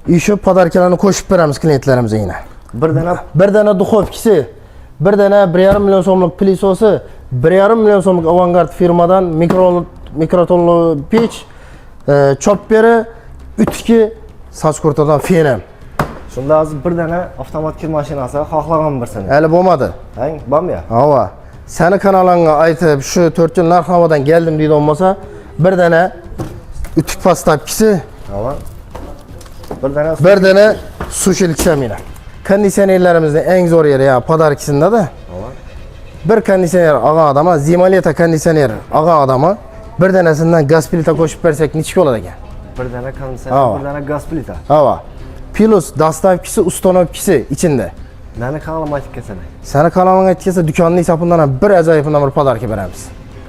Şu podarkalarni qo'shib beramiz klientlarimizga yine. Bir dana duxovkisi, bir dana 1,5 million so'mlik pilisosi, 1,5 million so'mlik Avangard firmadan mikrotonli pech, chopperi, ütki, soch qurtadan fenem. Shunda hozir bir dana avtomat kir mashinasi xohlagan birsini. Hali bo'lmadi. Hang, bormi? Hava. Seni kanalingga aytib, shu 4 yil narx-navodan keldim deydi olmasa, bir dana ütük pastapkisi, Hava. bir dana sushilcha meni. Konditsionerlarimizning eng zo'r yeri ya podarkisida da. Bir konditsioner ag'a odama, Zimoleta konditsioner ag'a odama, bir danasidan gaz plita qo'shib bersak nechga bo'ladi ekan? Bir dana konditsioner, bir dana gaz plita. Hava. Plus dastavkisi, ustonovkisi içinde. Meni kanalim aytib ketsana. Seni kanalingga aytib kelsa, do'konning hisobidan bir ajoyibini bir podarka beramiz.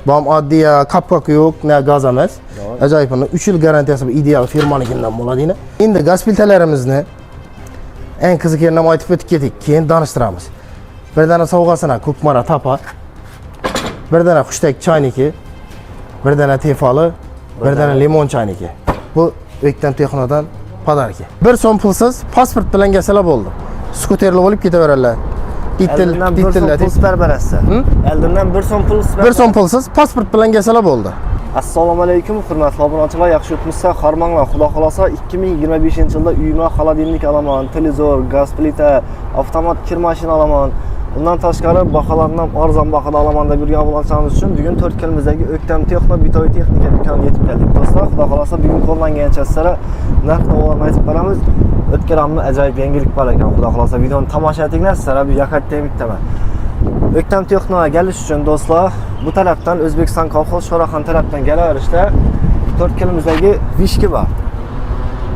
Bom oddiy, kapkak yo'q, ne gaz emas. Ajoyibini 3 yil garantiyasi ideal firmanikidan bo'ladi. Endi gaz plitalarimizni eng qiziq yerini aytib o'tib ketik, keyin tanishtiramiz. Bir dana sovg'asini ko'kmara tapa, bir dana xushtak chayniki, bir dana tefali, bir dana limon chayniki. Bu O'ktam Texnodan podarka. Bir so'm pulsiz pasport bilan kelsalar bo'ldi. Skuterli bo'lib ketaverarlar. Eldimdan bir so'm pul sipar berasiz. Eldimdan bir so'm pul sipar. Bir so'm pulsiz pasport bilan kelsalar bo'ldi. Assalomu alaykum, hurmatli obunachilar, yaxshi o'tmishsa, qarmanglar. Xudo xolasa 2025-yilda uyma xolodilnik olaman, televizor, gaz plita, avtomat kir mashina olaman. Bundan tashqari baholardan arzon bahada olaman deb yurgan obunachilarimiz uchun bugun 4 kilimizdagi O'ktam Texno bitoy texnika do'koniga yetib keldik. Do'stlar, xudo xolasa bugun qo'llangancha sizlarga narx-navolarni aytib beramiz. O'tganimda ajoyib yangilik bor ekan. Xudo xolasa videoni tomosha etinglar, sizlarga bir yakatda bittaman. O'ktam Texnoga kelish uchun do'stlar, bu tarafdan O'zbekiston Kolxoz Shoraxon tarafdan kelaverishda 4 kilimizdagi vishki bor.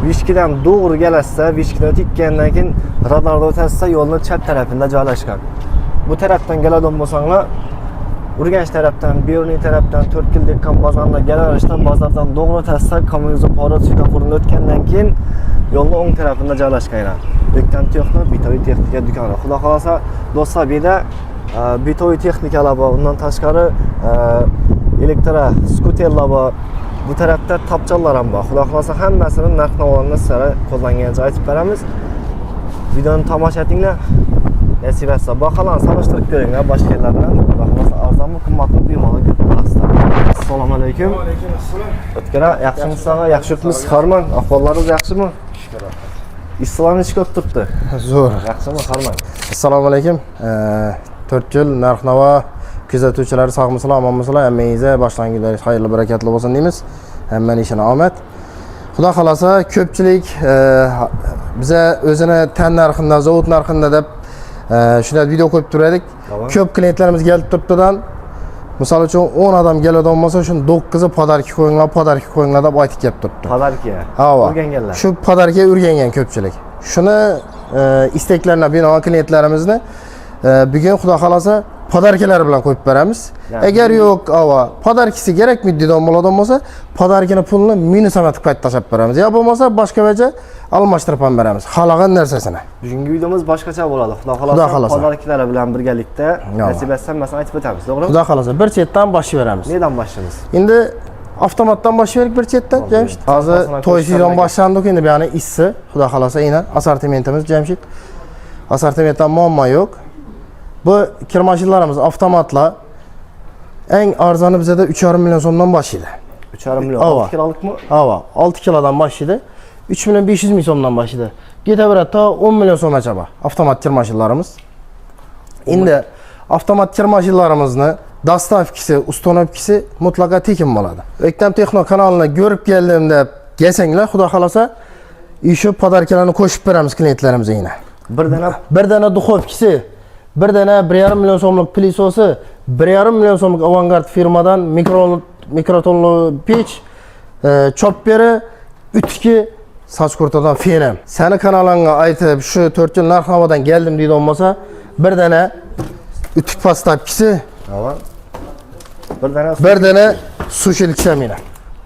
Vishkidan to'g'ri kelasizda, vishkidan tekkandan keyin radarda o'tasizda yo'lning chap tarafida joylashgan. Bu tarafdan keladigan bo'lsanglar, Urganch tarafdan, Beruniy tarafdan 4 kil dekkan bozordan kelaverishdan bozordan to'g'ri o'tasizda, kommunizm porot svetoforini o'tgandan keyin yo'lning o'ng tarafida joylashgan. O'ktam Texno bitoy texnika do'koni. Xudo xolasa do'stlar, bu yerda bitoy texnikalar bor, undan tashqari elektro skuterlar bor. Bu tarafda tapchallar ham bor. Xudo xolasa hammasini narx-navolarni sizlarga qo'llangancha aytib beramiz. Videoni tomosha etinglar. Nasib etsa baholarni solishtirib ko'ringlar boshqa yerlar bilan. Xudo xolasa arzonmi, qimmatmi bemalol ko'rib olasizlar. Assalomu alaykum. Va alaykum assalom. O'tkara, yaxshimisizlar? Yaxshi o'tmisiz? Harman, ahvollaringiz yaxshimi? Shukr. Islohni ish ko'p turibdi. Zo'r. Yaxshimi, Harman? Assalomu alaykum. 4 yil narx-navo kuzatuvchilar sog'misizlar, omonmisizlar? Hammangizga boshlangilaringiz xayrli, barakatli bo'lsin deymiz. Hammaning ishini omad. Xudo xolasa ko'pchilik biza o'zini tan narxida, zavod narxida deb shunday video qo'yib turadik. Ko'p klientlarimiz kelib turibdidan, misol uchun 10 odam keladigan bo'lsa, shuni 9i podarka qo'yinglar deb aytib kelib turibdi. Podarka. O'rganganlar. Shu podarka o'rgangan ko'pchilik. Shuni istaklarına binoan klientlarimizni bugun xudo xolasa podarkalar bilan qo'yib beramiz. Agar yo'q, podarkasi kerakmi deydigan bo'ladigan bo'lsa, podarkani pulini minus amatib qayta tashab beramiz. Ya bo'lmasa boshqa vaja almashtirib ham beramiz. Xohlagan narsasini. Bugungi videomiz boshqacha bo'ladi. Xudo xolasa podarkalar bilan birgalikda nasib etsa masalan aytib o'tamiz, to'g'rimi? Xudo xolasa bir chetdan boshlayveramiz. Nedan boshlaymiz? Endi avtomatdan boshlaylik bir chetdan, Jamshid. Hozir to'y sezon boshlandik, endi bu yana issi, xudo xolasa yana assortimentimiz Jamshid. Assortimentdan muammo yo'q. Bu kir mashinlarimiz avtomatlar eng arzoni bizda 3,5 million so'mdan boshlaydi. 3,5 million. 6 kilolikmi? Hava, 6 kilodan boshlaydi. 3,5 million so'mdan boshlaydi. Ketaveradi ta 10 million so'mgacha bor avtomat kir mashinlarimiz. Endi avtomat kir mashinlarimizni dastavkisi, ustonovkisi mutlaqo tekin bo'ladi. O'ktam Texno kanalini ko'rib keldim deb kelsanglar, xudo xolasa, shu podarkalarni qo'shib beramiz klientlarimizga yana. Bir dana duxovkisi, bir dana 1,5 million so'mlik pilisosi, 1,5 million so'mlik Avangard firmadan mikrotonli pech, chopperi, ütki, soch qurtadan fenem. Seni kanalingga aytib, shu 4 yil narx-navodan keldim deydi olmasa, bir dana ütük pastapkisi, bir dana sushilcha meni.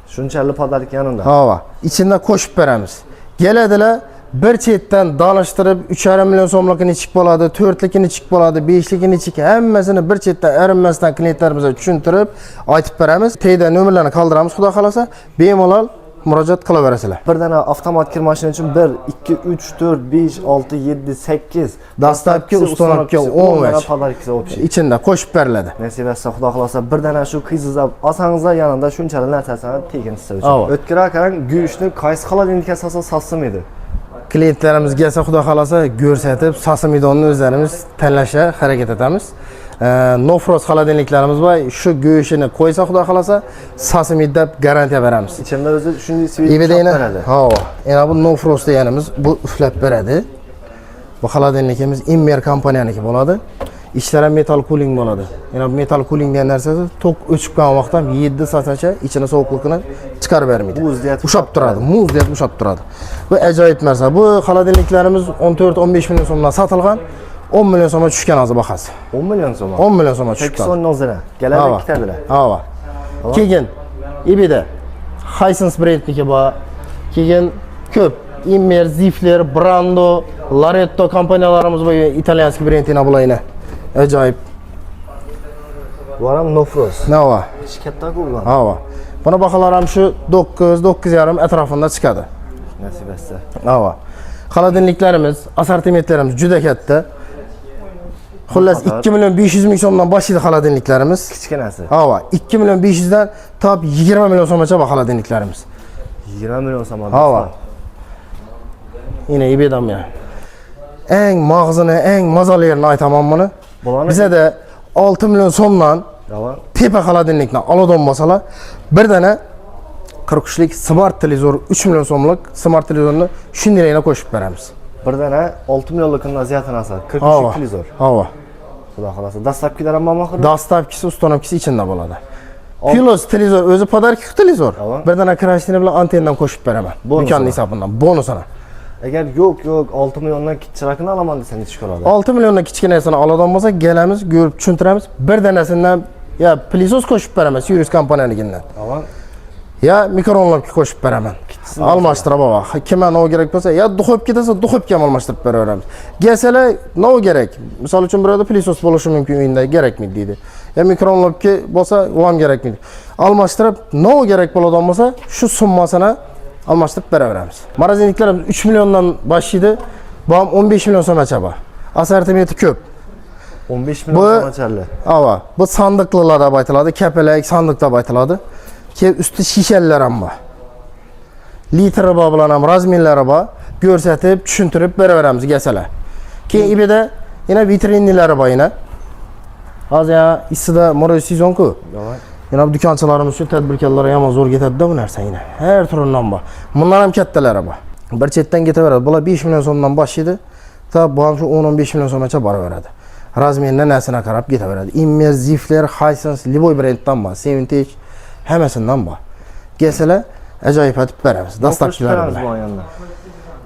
Shunchalik podarka yanında. Hava. İçinde qo'shib beramiz. Keladilar, bir chetdan donishtirib 3,5 million so'mlikni ichib bo'ladi, 4likni ichib bo'ladi, 5likni ichib, hammasini bir chetdan erinmasdan klientlarimizga tushuntirib aytib beramiz. Teyda nomerlarni qoldiramiz, xudo xolasa, bemalol murojaat qilaverasizlar. Bir dana avtomat kir mashina uchun 1, 2, 3, 4, 5, 6, 7, 8 Dastlabki ustanobga 10 dana o'ch. podarkisi общий. İçində qo'shib beriladi. Nasib etsa Xudo xolasa bir dana shu qizingizga olsangizlar yanında shunchalik narsasini tekin sizlar uchun. Ava. O'tkir akaning go'shtni qaysi xolodilnikka asosida sotsin edi? Klientlarimiz kelsa, xudo xolasa ko'rsatib, sasimidonni o'zlarimiz tanlashga harakat etamiz. No frost xolodilniklarimiz bor. Shu go'shtini qo'ysa, xudo xolasa, sasimid deb garantiya beramiz. Ichimda o'zi shunday svet Ibideyni, beradi. ha, yana bu no frost deganimiz bu uflab beradi. Bu xolodilnikimiz Immer kompaniyaniki bo'ladi. İçlari metal cooling bo'ladi. Yana bu metal cooling degan narsasi tok o'chib qolgan vaqtda 7 soatgacha ichini sovuqligini chiqarib bermaydi. Ushab turadi, muzdiyat ushab turadi. Bu ajoyib narsa. Bu xolodilniklarimiz 14-15 million so'mdan sotilgan. 10 million so'mga tushgan hozir bahasi. 10 million so'm. 10 million so'mga tushgan. 8 so'm o'zira. Keladi ikkitadilar. Ha. Keyin Ibida Hisense brendniki bor. Keyin ko'p Immer, Zifler, Brando, Loretto kompaniyalarimiz bor, italyanskiy brendina bulayni. Ajoyib. Bu ham no frost. Nava. Ichi katta-ku ular. Ha. Buni baholar ham shu 9-9,5 atrofida chiqadi. Nasib etsa. Ha. Xolodilniklarimiz, assortimentlarimiz juda katta. Xullas 2 million 500 ming so'mdan boshlaydi xolodilniklarimiz. Kichkinasi. Ha. 2 million 500 dan top 20 million so'mgacha bor xolodilniklarimiz. 20 million so'm. Ha. Yine ibedam ya. Eng mag'zini, eng mazali yerini aytaman buni. Bizada 6 million so'mdan tepa xolodilnikni oladigan bo'lsalar, bir dana 43 lik smart televizor 3 million so'mlik smart televizorni shundaygina qo'shib beramiz. Bir dana 6 millionlikdan ziyodini asal 43 televizor. Ha. Xudo xolasa dastlabkilar ham bormi? Dastlabkisi ustanobkisi ichida bo'ladi. Plus televizor o'zi podarki televizor. Bir dana krashini bilan antennadan qo'shib beraman. Do'konning hisobidan bonusini. Agar yo'q 6 milliondan kichikroqni olaman desang nechga oladi? 6 milliondan kichkinasini oladigan bo'lsa, gelamiz, ko'rib tushuntiramiz. Bir danasidan ya pilisos qo'shib beraman, Sirius kompaniyanikidan. Ya mikrofonlarga qo'shib beraman. Almashtirib baba. Kimga nima kerak bo'lsa, ya duxobga desa, duxobga ham almashtirib beraveramiz. Gelsalar nima kerak? Misol uchun birada pilisos bo'lishi mumkin uyingda, kerakmi deydi. Ya mikrofonlarga bo'lsa, u ham kerakmi? Almashtirib, nima kerak bo'ladigan bo'lsa, shu summasini almashtirib beraveramiz. Marazinliklarimiz 3 milliondan boshlaydi. Bu ham 15 million so'mgacha bor. Assortimenti ko'p. 15 million so'mgachali. Ha, bu sandiqlilar deb aytiladi, kapalak, sandiq deb aytiladi. Keyin usti shishalar ham bor. Litri bor bilan ham razmerlari bor. Ko'rsatib, tushuntirib beraveramiz kelsalar. Keyin ibida yana vitrinlari bor yana. Hozir isida moroz sezon-ku. Yana bu do'konchilarimiz uchun tadbirkorlar ham zo'r ketadi-da bu narsa yana. Har turidan bor. Bunlar ham kattalari bor. Bir chetdan ketaveradi. Bular 5 million so'mdan boshlaydi. Ta bu ham shu 10-15 million so'mgacha boraveradi. Razmeridan narsani qarab ketaveradi. Immer, Zifler, Hisense, Liboy brenddan bor. Sevintage hammasidan bor. Kelsalar ajoyib atib beramiz. Dastlabkilar bilan.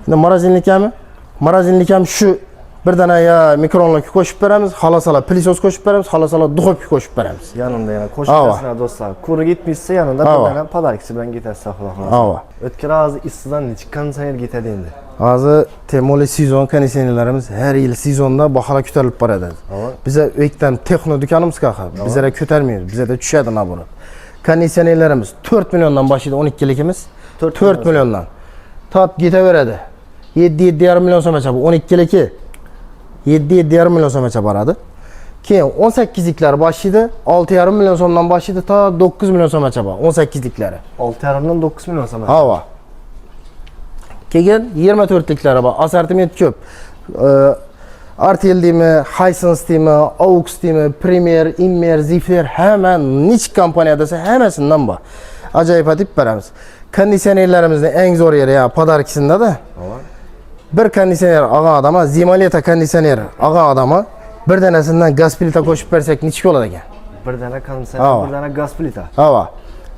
Endi marazinlikami? Marazinlik ham shu bir dana ya mikrofonlarga qo'shib beramiz, xolosalar pilisos qo'shib beramiz, xolosalar duxobga qo'shib beramiz. Yanında yana qo'shibsizlar do'stlar. Ko'ri gitmishsa yanında bir dana podarkisi bilan ketasiz xudo xolasa. O'tkir hozir issidan necha konditsioner ketadi endi? Hozir temoli sezon konditsionerlarimiz har yil sezonda baholar ko'tarilib boradi. Biza o'kdan texno do'konimiz qanaqa? Bizlar ko'tarmaymiz, bizda tushadi nabora. Konditsionerlarimiz 4 milliondan boshlaydi 12 likimiz. 4 milliondan. Top ketaveradi. 7-7,5 million so'mgacha bu 12 liki. 7-7,5 million so'mgacha boradi. Keyin 18 liklar boshlaydi, 6,5 million so'mdan boshlaydi ta 9 million so'mgacha bor. 18 liklari. 6,5 dan 9 million so'm. Ha. Keyin 24 liklari bor. Assortiment ko'p. Artel deymi, Hisense deymi, Aux deymi, Premier, Immer, Zifler hamma nech kompaniya desa hammasidan bor. Ajoyib deb beramiz. Konditsionerlarimizning eng zo'r yeri ya podarkisida-da. Bir konditsioner olgan odamga Zimaleta konditsioner olgan odamga bir danasidan gaz plita qo'shib bersak nechga bo'ladi ekan? Bir dana konditsioner, bir dana gaz plita. Ha.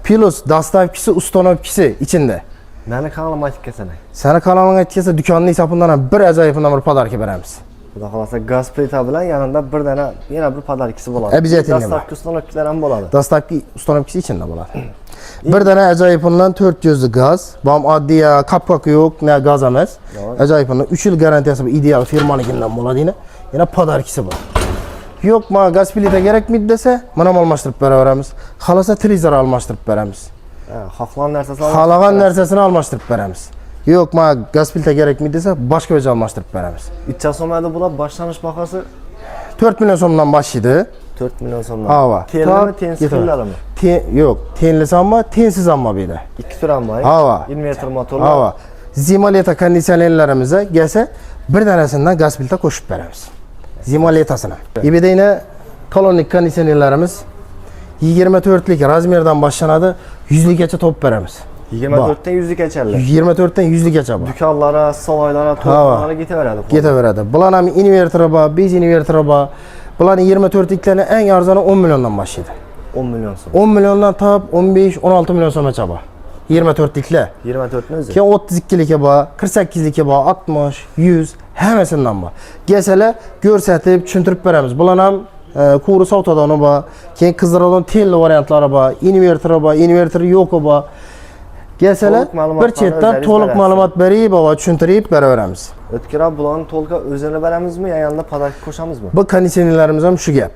Plus dastavkisi, ustanovkisi ichida. Meni kanalim aytib kelsanay. Seni kanalingga aytib kelsa do'konning hisobidan ham bir ajoyibdan bir podarka beramiz. Xudo xolasa gaz plita bilan yanında bir dana yana bir podarkisi bo'ladi. Обязательно. Dastavki ustanovkilar ham bo'ladi. Dastavki ustanovkisi ichida bo'ladi. Bir dana ajoyibdan 400 gaz, bu ham oddiy kapkak yo'q, ne gaz emas. Ajoyibdan 3 yil garantiyasi bor, ideal firmanikidan bo'ladi yana podarkisi bor. Yo'q, menga gaz plita kerakmi desa, mana almashtirib beraveramiz. Xolasa televizor almashtirib beramiz. Xohlagan narsasini Xalagan narsasini almashtirib beramiz. Yo'q, menga gaz plita kerakmi desa, boshqa joyga almashtirib beramiz. İçə somada bular başlanış baxası 4 million so'mdan boshlaydi. 4 milyon somdan. Hava. Tenlimi, tensiz xillarimi? Yo'q, tenlisi hamma, tensiz hamma bu yerda. 2 tur hamma. Hava. Inverter motorlar. Hava. Zimoleta konditsionerlarimizga kelsa, bir danasidan gaz plita qo'shib beramiz. Zimoletasini. Ibedayna kolonlik konditsionerlarimiz 24 lik razmerdan boshlanadi, 100 likgacha topib beramiz. 24'ten 100'lükəçərlər. 24'dan 100 likgacha bor. Dükanlara, salaylara, to'lqinlara ketaveradi. Ketaveradi. Bular ham inverteri bor, bez inverteri bor. Bularning 24 liklarni eng arzoni 10 milliondan boshlaydi. 10 milyon som. 10 milliondan top 15-16 million so'mgacha bor. 24 liklar. 24'ün özü. Keyin 32 ligi bor, 48 ligi bor, 60, 100 hammasidan bor. Kelsalar ko'rsatib, tushuntirib beramiz. Bular ham kuru savtodoni bor, keyin qizdirilgan telli variantlari bor, inverteri bor, inverteri yo'qi bor. Kelsalar bir chetdan to'liq ma'lumot berib va tushuntirib beraveramiz. O'tkir abi bularni to'liq o'zini beramizmi, yanında pодарок qo'shamizmi? Bu konditsionerlarimiz ham shu gap.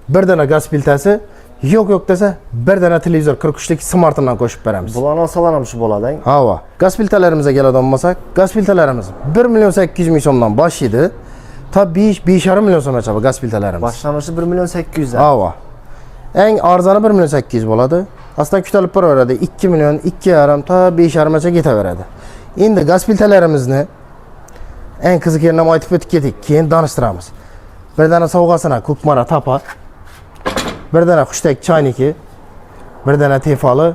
Bir dana gaz plitasi yo'q desa, bir dana televizor 43 lik smartdan qo'shib beramiz. Bularni olsalar ham shu bo'ladi. Hava. Gaz plitalarimizga keladigan bo'lsak, gaz plitalarimiz 1 million 800 ming so'mdan boshlaydi. Ta 5,5 million so'mgacha gaz plitalarimiz. Boshlanishi 1 million 800 dan. Hava. Eng arzoni 1 million 800 bo'ladi. Aslida kutilib boraveradi. 2 million, 2,5 ta 5,5 gacha ketaveradi. Endi gaz plitalarimizni eng qiziqarli aytib o'tib ketik, keyin tanishtiramiz. Bir dana sovg'asini ko'kmara tapa, bir dana xushtak chayniki, bir dana tefali,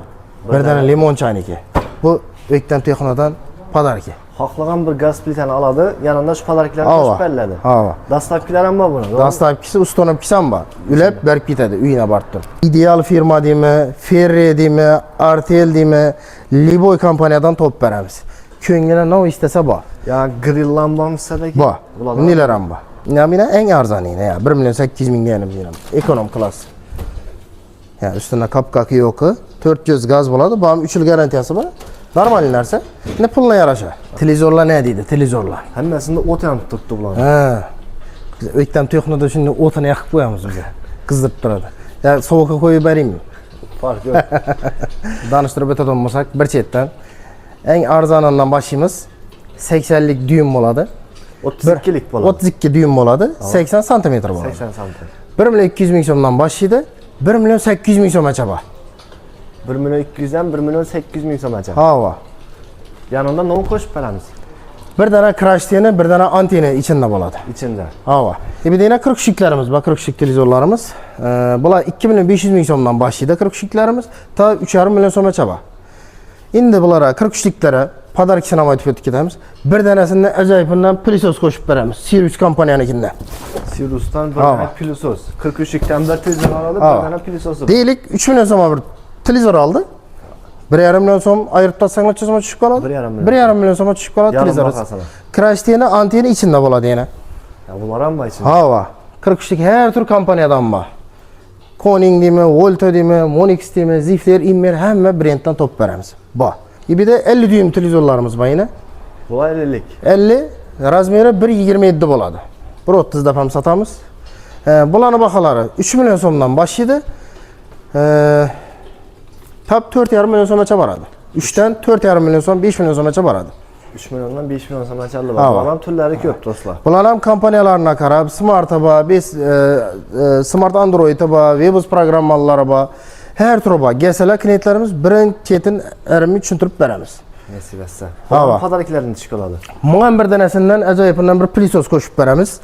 bir dana limon chayniki. Bu O'ktam Texnodan podarki. Xohlagan bir gaz plitani oladi, yanında shu podarklarni qo'shib beriladi. Hava. Dastavkilar ham bor buni. Dastavkisi ustonovkisi ham bor. Ulab berib ketadi uyina borib turib. Ideal firma deymi, Ferre deymi, Artel deymi, Liboy kompaniyadan topib beramiz. Ko'ngilga nima istasa bor. Ya grill lambamizda Bor. Nilar ham bor. Namina eng arzonini ya 1 million 800 ming deganimiz ham. Ekonom klass. Ya ustida kapkaki yo'q, 400 gaz bo'ladi, bu ham 3 yil garantiyasi bor. Normal narsa. Ne pulla yarasha. Televizorlar ne deydi? Televizorlar. Hammasida o't yanib turibdi bular. Ha. Biz O'ktam Texnoda shunday o'tini yoqib qo'yamiz bizga. Qizdirib turadi. Ya sovuqqa qo'yib beringmi? Farq yo'q. Danishtirib o'tadigan bo'lsak, bir chetdan eng arzonidan boshlaymiz. 80 lik dyum bo'ladi. 32 lik bo'ladi. 32 dyum bo'ladi, 80 sm bo'ladi. 80 sm. 1 million 200 ming so'mdan boshlaydi. 1 million 800 ming so'mgacha bor. 1 million 200 dan 1 million 800 ming so'mgacha. Hava. Yanında nima qo'shib beramiz? Bir dana crash teni, bir dana anteni içinde bo'ladi. İçinde. Hava. Bir dana 40 şiklerimiz var, 40 şik televizorlarımız. Bular 2 million 500 ming so'mdan boshlaydi 40 shiklarimiz. Ta 3,5 million so'mgacha bor. Endi bulara 40 shiklari podarkisini ham aytib o'tib ketamiz. Bir danasidan ajoyibidan pilisos qo'shib beramiz. Sirius kompaniyanikidan. Siriusdan bir dana pilisos. 43 shikdan bir televizor oladi, bir dana pilisosi. Deylik 3 million so'mga bir televizor oldi. 1,5 million so'm ayirib tasanglar so'mga tushib qoladi. 1,5 million so'mga tushib qoladi televizor. Crash teni, anteni içinde bo'ladi yana. Ya bular ham bor içinde. Hava. 43 lik her tur kompaniyadan bor. Koning deymi, Volta deymi, Monix deymi, Zifler, Immer hamma brenddan topib beramiz. Bor. Bir de 50 düym televizorlarımız var yine. Bular 50 lik. 50, razmeri 1,27 bo'ladi. 1,30 da ham satamiz. Bularning baholari 3 million so'mdan boshlaydi. Tap 4,5 million so'mgacha boradi. 3 dan 4,5 million so'm, 5 million so'mgacha boradi. 3 milliondan 5 million so'mgacha bor. Bular turlari ko'p do'stlar. Bular ham kompaniyalarga qarab, Smart bor, Smart Android bor, Webos programmalari bor. Her tur bor. Gelseler klientlarimiz birin ketin erimini tushuntirib beramiz. Nasib etsa. Hava. Podarklarni tushib qoladi. Bundan bir danasidan ajoyibidan bir pilisos qo'shib beramiz.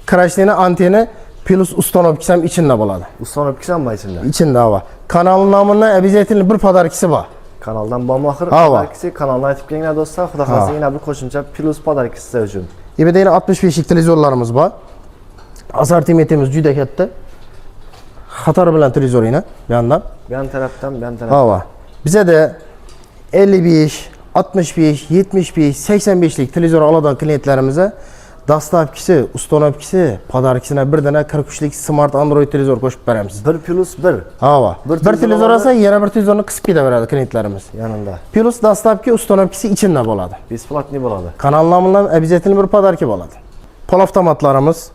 Crashteni, anteni, plus uстановkisi ham içinde bo'ladi. Uстановkisi ham bor içinde. İçinde hava. Kanalın namından обязательно bir podarkisi bor. Kanaldan bombaxir podarkisi, kanalni aytib kelinglar do'stlar. Xudo xolasa yana bir qo'shimcha plus podarkisi sizlar uchun. Ebedeyni 65 lik televizorlarimiz bor. Assortimentimiz juda katta. Xatar bilan televizor yine bir yandan. Bu tarafdan, bu taraftan. Hava. Bize de 55, 65, 75, 85 lik televizor aladigan klientlarimize dastavkisi, uстановkisi, podarkisine bir dana 43 lik Smart Android televizor qo'shib beramiz. 1 plus 1. Hava. Bir televizor olsa yana bir televizorni qisib ketaveradi klientlarimiz. Yanında. Plus dastavki, uстановkisi içinde bo'ladi. Besplatniy bo'ladi. Kanal nomidan обязательно bir podarki bo'ladi. Pol avtomatlarimiz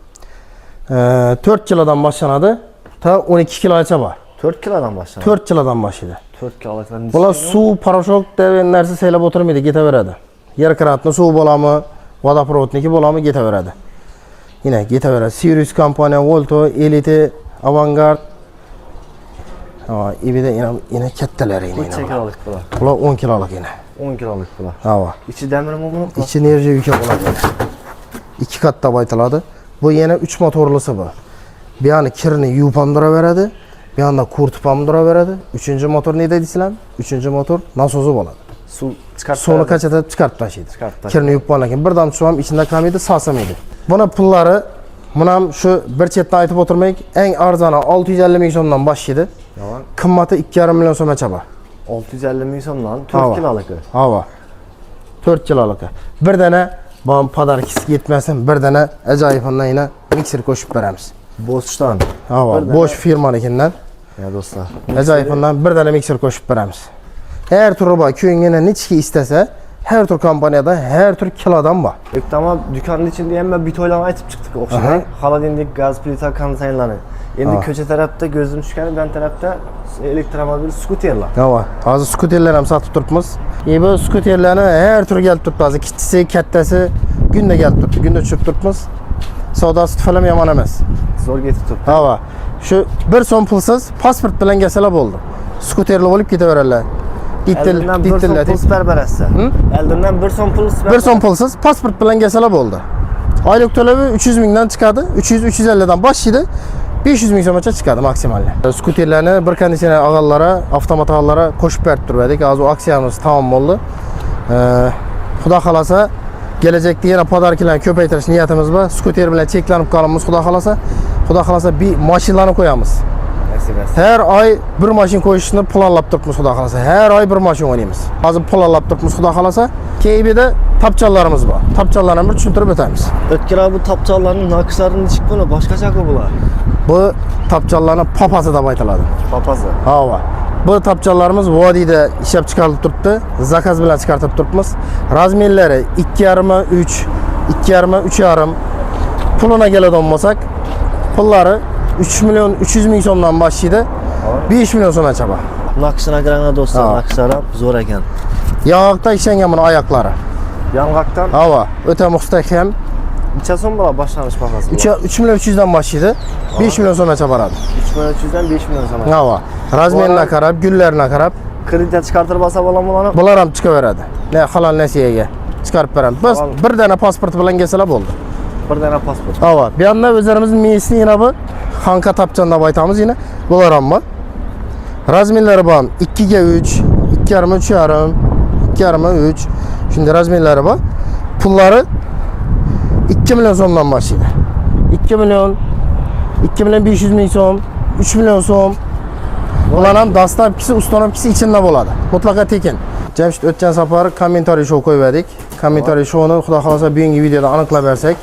4 kilodan boshlanadi. Ta 12 kilogacha bor. 4 kilodan boshlanadi. 4 kilodan boshlaydi. 4 kilolikdan. Bular suv, paroshok degan narsa saylab o'tirmaydi, ketaveradi. Yer kurantni suv bo'ladimi, vodoprovodniki bo'ladimi, ketaveradi. Yine ketaveradi. Sirius kompaniya, Volto, Elite, Avangard. Ha, ibida yine kattalari yine. Necha kilolik bular? Bular 10 kilolik yine. 10 kilolik bular. Ha. İçi demirmi bunun? İçi nerjevika bo'ladi. 2 katta baytiladi. Bu yine 3 motorlusu bu. Bir yana kirni yuvib ham turaveradi, bir yanda quritib ham turaveradi. 3-chi motor ne deysizlar? 3-chi motor nasozi bo'ladi. Suv chiqarib. Suvni qachatib chiqarib tashlaydi. Kirni yuvib bo'lgandan keyin birdan suv ham ichida qolmaydi, sasamaydi. Buni pullari buni ham shu bir chetdan aytib o'tirmaylik, eng arzoni 650 ming so'mdan boshlaydi. Yaman. Qimmati 2,5 million so'mgacha bor. 650 ming so'mdan 4 kilolik. Ha. 4 kilolik. Bir dana bana podarkisi yetmesin, bir dana ajoyibundan yine mikser qo'shib beramiz. Boştan. Ha, Bosch firmanikinden. Ya dostlar. Ajoyibundan bir dana mikser qo'shib beramiz. Her turi bor, ko'ngilga nechki istasa, her tur kompaniyada, her tur kilodan bor. Ama dükkanın içinde hemen bir toylama aytıp çıktık okşadan. Xolodilnik, gaz plita, konditsionerlar. Endi ko'cha tarafda gözüm tushgani, ben tarafda elektromobil, skuterlar. Ha, hozir skuterlar ham sotib turibmiz. Bu skuterlarni her tur kelib turibdi. Hozir kichkisi, kattasi kunda kelib turibdi. Kunda tushib turibmiz. Savdosi tufalam yomon emas. Zo'r ketib turibdi. Ha, shu bir so'm pulsiz pasport bilan kelsalar bo'ldi. Skuterlar olib ketaverarlar. Eldimden bir son pul siper beresi. Eldimden bir son pul siper. Bir so'm pulsiz pasport bilan kelsalar bo'ldi. Oylik to'lovi 300 mingdan chiqadi, 300-350 dan boshlaydi. 500 ming so'mgacha chiqadi maksimal. Skuterlarni bir konditsioner og'allara, avtomat og'allara qo'shib berib turdik. Hozir aksiyamiz tamom bo'ldi. Xudo xolasa kelajakda yana podarkalarni ko'paytirish niyatimiz bor. Skuter bilan cheklanib qolamiz, xudo xolasa. Xudo xolasa bir mashinani qo'yamiz. Her ay bir mashin qo'yishni planlab turibmiz, xudo xolasa. Her ay bir mashin o'ynaymiz. Hozir planlab turibmiz, xudo xolasa. Keyinda tapchanlarimiz bor. Tapchanlarni bir tushuntirib o'tamiz. O'tgan bu tapchanlarning naqshlarini chiqib buni boshqacha-ku bular. Bu tapchanlarning papasi deb aytiladi. Papasi. Ha. Bu tapchanlarimiz vodiyda ishlab chiqarilib turibdi. Zakaz bilan chiqartib turibmiz. Razmerlari 2,5, 3, 2,5, 3,5. Puluna keladigan bo'lsak, pullari 3 milyon 300 ming so'mdan boshlaydi. 5 million so'mgacha bor. Naqshına qaranglar do'stlar, naqshlar ham zo'r ekan. Yong'oqda ishlangan buni oyoqlari. Yong'oqdan? Ha, o'ta mustahkam. Necha so'm bo'ladi boshlanish bahasi? 3 million 300 dan boshlaydi. 5 million so'mgacha boradi. 3 million 300 dan 5 million so'm. Ha. Razmerlarga qarab, gullarga qarab, kredit chiqartirib olsa bo'ladimi bularni? Bular ham chiqaveradi. Ne halol nasiyaga chiqarib beramiz. Biz bir dana pasport bilan kelsalar bo'ldi. Bir dana pasport. Ha. Bu yerda o'zlarimizning miyasini yana bu Xanka tapchan deb aytamiz yine. Bular ham bor. Razmerlari bor. 2 ga 3, 2,5, 3,5, 2,5, 3. Shunday razmerlari bor. Pullari 2 million so'mdan boshlaydi. 2 million 500 ming so'm, 3 million so'm. Bular ham dastlabkisi, ustonovkisi ichida bo'ladi. Mutlaqo tekin. Jamshid o'tgan safar kommentariy show qo'ydik. Kommentariy showni xudo xolasa bugungi videoda aniqlab bersak,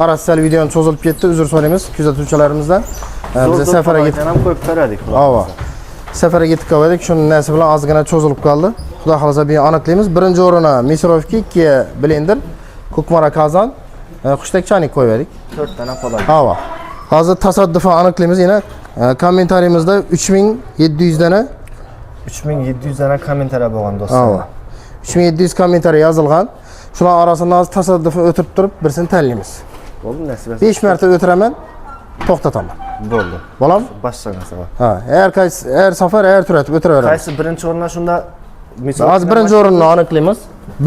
arasal videoni cho'zilib ketdi. Uzr so'raymiz kuzatuvchilarimizdan. Biz safarga ketib ham qo'yib berdik. Ha. Safarga ketib qoldik. Shuning narsa bilan ozgina cho'zilib qoldi. Xudo xolasa bugun aniqlaymiz. Birinchi o'ringa Misrovki, 2 blender, Ko'kmara kazan, qushdak chanik qo'ydik. 4 dana podar. Ha. Hozir tasodifan aniqlaymiz yana. Kommentariyimizda 3700 dana 3700 dana kommentariy bo'lgan do'stlar. Ha. 3700 kommentariy yozilgan. Shular arasida hozir tasodifan o'tirib turib birsini tanlaymiz. Bo'ldi, nasib etsa. 5 marta o'tiraman, to'xtataman. Bo'ldi. Bo'ladimi? Boshlanasa. Ha, her safar her tur o'tib o'tiraveramiz. Qaysi birinchi o'rinda shunda Hozir birinchi o'rinni aniqlaymiz.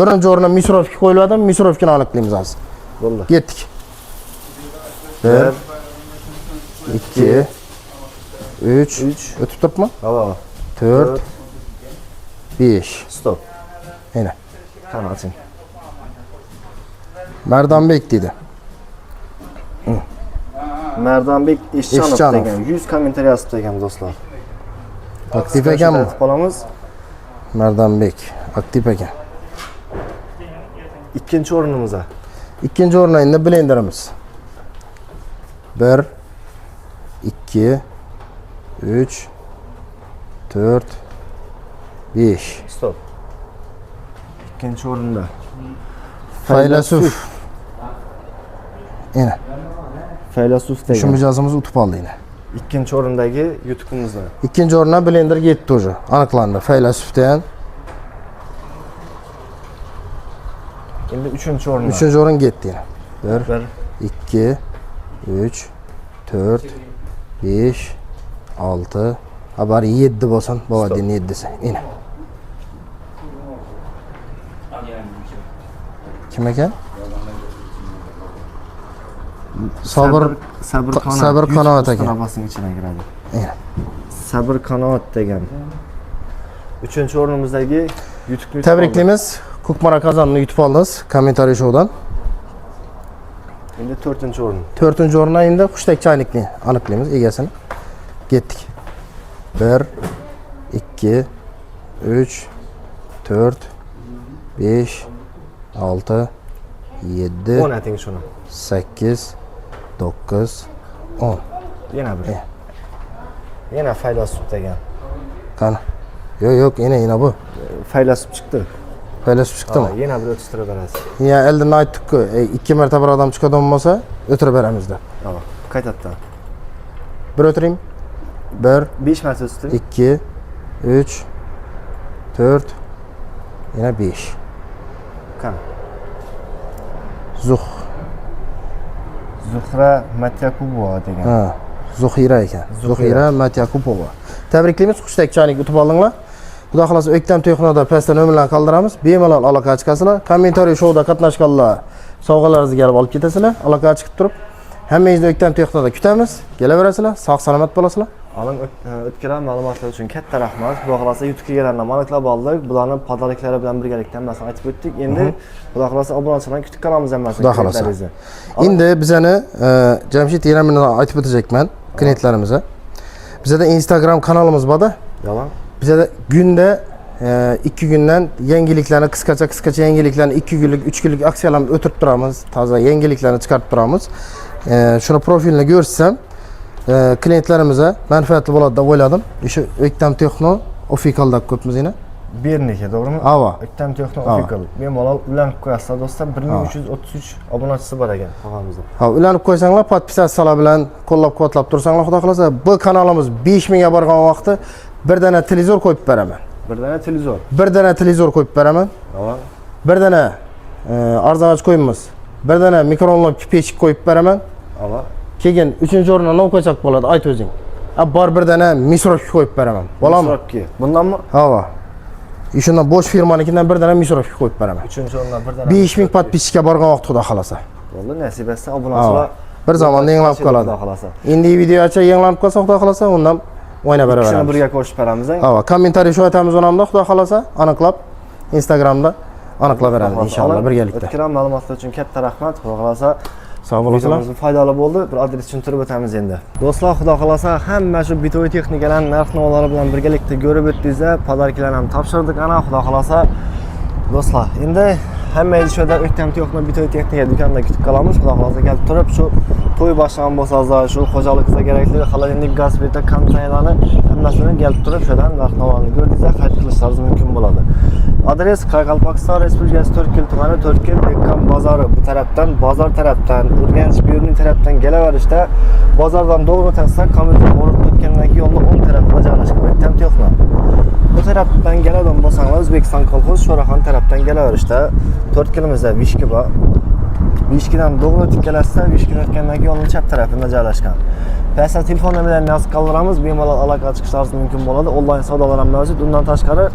Birinchi o'ringa Misrovki qo'yiladi, Misrovkini aniqlaymiz hozir. Bo'ldi. Ketdik. 1 2 3 o'tib turibmi? Ha. 4 5 Stop. Yana. Qani oching. Mardonbek dedi. Mardonbek Eshchanov Eshchanov. degan 100 kommentariy yozibdi ekan do'stlar. Aktiv ekanmi? Qolamiz. Mardonbek aktiv ekan. Ikkinchi o'rinimizda. Ikkinchi o'rinda endi blenderimiz. 1 2 3 4 5 Stop. İkinci o'rinda. Faylasuf. Yana. Faylasuf degan. Shu mijozimiz utib oldi yine. ikkinchi o'rindagi yutuqimizni. İkinci o'ringa blender yetdi уже. Aniqlandi. Faylasufdan. Endi uchinchi o'ringa. Üçüncü o'rin yetdi. 1, 1, 2, 3, 4, 5, 6. Haber 7 bo'lsin. Bovadin 7'si. Ina. Kim ekan? Sabr Qanoat ekan. Qanobasining ichidan kiradi. Ina. Sabr Qanoat degan. Uchinchi o'rnimizdagi yutuqni Tebriklaymiz. Ko'kmara qozonni yutib oldingiz. Kommentariy showdan. Endi 4-o'rin. 4-o'ringa endi Xushtak chaynikni aniqlaymiz egasini. Ketdik. 1, 2, 3, 4, 5, 6, 7, 10 ating shuni. 8, 9, 10. Yana bir. Yana faylasuf degan. Qani. Yo'q, yana bu. Faylasuf chiqdi. Faylasuf chiqdimi? Ha, yana bir o'tirib berasiz. Ya eldin aytdik-ku, 2 marta bir odam chiqadigan bo'lsa, o'tirib beramiz deb. Tamam. Qaytadan. Bir o'tiring. 1, 5 marta o'tirib. 2, 3, 4, yana 5. Qani. Zuhra Matyakubova degan. Ha, Zuhira ekan. Zuhira Matyakubova. Tabriklaymiz, Xushtak chaynik yutib oldinglar. Xudo xolasa O'ktam Texnoda pastda nomerlarni qoldiramiz. Bemalol aloqa chiqasizlar. Kommentariy showda qatnashganlar sovg'alaringizni kelib olib ketasizlar. Aloqa chiqib turib, hammangizni O'ktam Texnoda kutamiz. Kelaverasizlar. Sog' salomat bo'lasizlar. Alın o'tgan ma'lumotlar uchun katta rahmat. Xudo xolasa yutuq kelganlarni aniqlab oldik. Bularni podariklari bilan birgalikda hammasini aytib o'tdik. Endi Xudo xolasa obunachilarni kutib qolamiz hammasini. Xudo xolasa. Endi bizani Jamshid yana men aytib o'tacakman klientlarimizga. Bizda Instagram kanalimiz borda. Yalan. Bizda günde 2 gündən yangiliklarni qisqacha yangiliklarni 2 günlük, 3 günlük aksiyalarni o'tirib turamiz. Toza yangiliklarni chiqarib turamiz. Shuni profilini ko'rsam, klientlarimizga manfaatli bo'ladi deb o'yladim. O'sha O'ktam Texno officialda ko'pmiz yana. Berniki, to'g'rimi? Ava. O'ktam Texno official. Bemalol ulanib qo'yasizlar do'stlar. 1333 obunachisi bor ekan qog'amizda. Ha, ulanib qo'ysanglar, podpisatsiyalar bilan qo'llab-quvvatlab tursanglar, xudo xolasa, bu kanalimiz 5000 ga borgan vaqtda bir dana televizor qo'yib beraman. Bir dana televizor. Bir dana televizor qo'yib beraman. Ava. Bir dana arzonach qo'yimiz. Bir dana mikro'lnovka pechik qo'yib beraman. Ava. Keyin 3-o'ringa nima qo'ysak bo'ladi, ayt o'zing. Bor bir dana misrovka qo'yib beraman. Bo'ladimi? Misrovka. Bundanmi? Hava. Shundan bo'sh firmanikidan bir dana misrovka qo'yib beraman. 3-o'rindan bir dana. 5000 podpischga borgan vaqt xudo xolasa. Bo'ldi, nasib etsa obunachilar bir zamonda yangilanib qoladi. Endi video acha yangilanib qolsa xudo xolasa, undan o'ynab beraveramiz. Shuni birga ko'rishib beramiz. Ha, kommentariy shu aytamiz onamda xudo xolasa, aniqlab Instagramda aniqlab beramiz inshaalloh birgalikda. O'tgan ma'lumotlar uchun katta rahmat. Xudo xolasa sog' bo'lasizlar. Videomiz foydali bo'ldi. Bir adres tushuntirib o'tamiz endi. Do'stlar, xudo xolasa hamma shu bitoy texnikalarning narx-navolar bilan birgalikda ko'rib o'tdingizlar. Podarkalarni ham topshirdik ana, xudo xolasa. Do'stlar, endi hammangizni shu yerda O'ktam Texno bitoy texnika do'konida kutib qolamiz. Xudo xolasa kelib turib, shu to'y boshlagan bo'lsangiz, shu xo'jalikka kerakli xolodilnik, gaz plita, konteynerlarni hammasini kelib turib, shu yerdan narx-navolarni ko'rdingizlar, xarid qilishlaringiz mumkin bo'ladi. Adres Qoraqalpog'iston Respublikasi To'rtko'l tumani, To'rtko'l Bekkan bozori. Bu tarafdan, bozor tarafdan, Urganch Buyurning tarafdan kelaverishda, bozordan to'g'ri o'tasizlar, kommunikatsiya borib o'tgandan keyin yo'lning o'ng tarafida joylashgan O'ktam Texno. Bu tarafdan keladigan bo'lsangiz, O'zbekiston kolxoz Sho'raxon tarafdan kelaverishda 4 kilometrda Vishki bor. Vishkidan to'g'ri o'tib kelasizlar, Vishkini o'tgandan keyin yo'lning chap tarafida joylashgan. Pastda telefon nomerlarini yozib qoldiramiz, bemalol aloqa chiqishlaringiz mumkin bo'ladi. Onlayn savdolar ham mavjud. Undan tashqari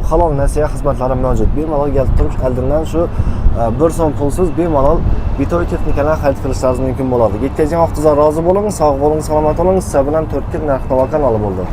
halol nasiya xizmatlari mavjud. Bemalol kelib turib, oldindan shu 1 so'm pulsiz bemalol bitoy texnikalarni xarid qilishlaringiz mumkin bo'ladi. Yetkazgan vaqtingizga rozi bo'ling, sog' bo'ling, salomat bo'ling. Sizlar bilan To'rtko'l narx-navo kanali bo'ldi.